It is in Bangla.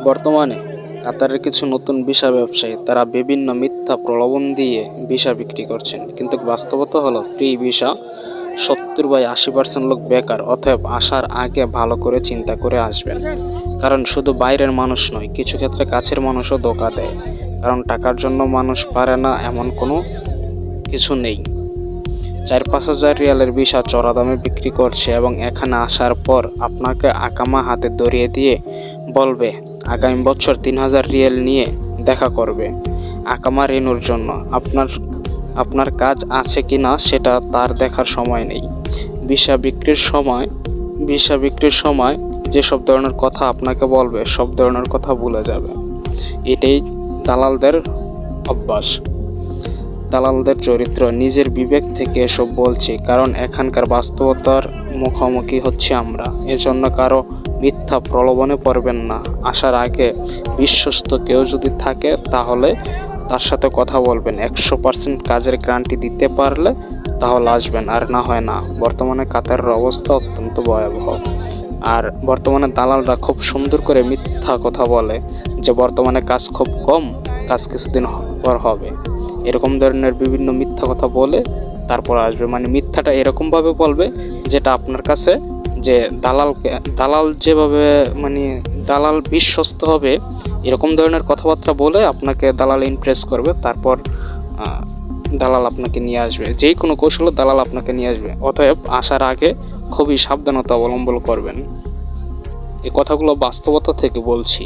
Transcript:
বর্তমানে কাতারের কিছু নতুন ভিসা ব্যবসায়ী তারা বিভিন্ন মিথ্যা প্রলোভন দিয়ে ভিসা বিক্রি করছেন, কিন্তু বাস্তবতা হলো ফ্রি ভিসা 70-80% লোক বেকার। অতএব আসার আগে ভালো করে চিন্তা করে আসবেন, কারণ শুধু বাইরের মানুষ নয়, কিছু ক্ষেত্রে কাছের মানুষও ধোঁকা দেয়। কারণ টাকার জন্য মানুষ পারে না এমন কোনো কিছু নেই। 4-5 হাজার রিয়ালের ভিসা চড়া দামে বিক্রি করছে এবং এখানে আসার পর আপনাকে আকামা হাতে ধরিয়ে দিয়ে বলবে আগামী বছর 3000 রিয়াল নিয়ে দেখা করবে আকামা রেনুর জন্য। আপনার কাজ আছে কি না সেটা তার দেখার সময় নেই। ভিসা বিক্রির সময় যেসব ধরনের কথা আপনাকে বলবে সব ধরনের কথা ভুলে যাবে। এটাই দালালদের অভ্যাস, দালালদের চরিত্র। নিজের বিবেক থেকে এসব বলছি, কারণ এখানকার বাস্তবতার মুখোমুখি হচ্ছি আমরা। এজন্য কারো মিথ্যা প্রলোভনে পড়বেন না। আসার আগে বিশ্বস্ত কেউ যদি থাকে তাহলে তার সাথে কথা বলবেন। 100% কাজের গ্যারান্টি দিতে পারলে তাহলে আসবেন, আর না হয় না। বর্তমানে কাতারের অবস্থা অত্যন্ত ভয়াবহ। আর বর্তমানে দালালরা খুব সুন্দর করে মিথ্যা কথা বলে যে বর্তমানে কাজ খুব কম, কাজ কিছুদিন পর হবে। এরকম ধরনের বিভিন্ন মিথ্যা কথা বলে তারপর আসবে। মানে মিথ্যাটা এরকমভাবে বলবে যেটা আপনার কাছে, যে দালাল যেভাবে দালাল বিশ্বস্ত হবে এরকম ধরনের কথাবার্তা বলে আপনাকে দালাল ইমপ্রেস করবে। তারপর দালাল আপনাকে নিয়ে আসবে, যেই কোনো কৌশলে দালাল আপনাকে নিয়ে আসবে। অতএব আসার আগে খুবই সাবধানতা অবলম্বন করবেন। এই কথাগুলো বাস্তবতা থেকে বলছি।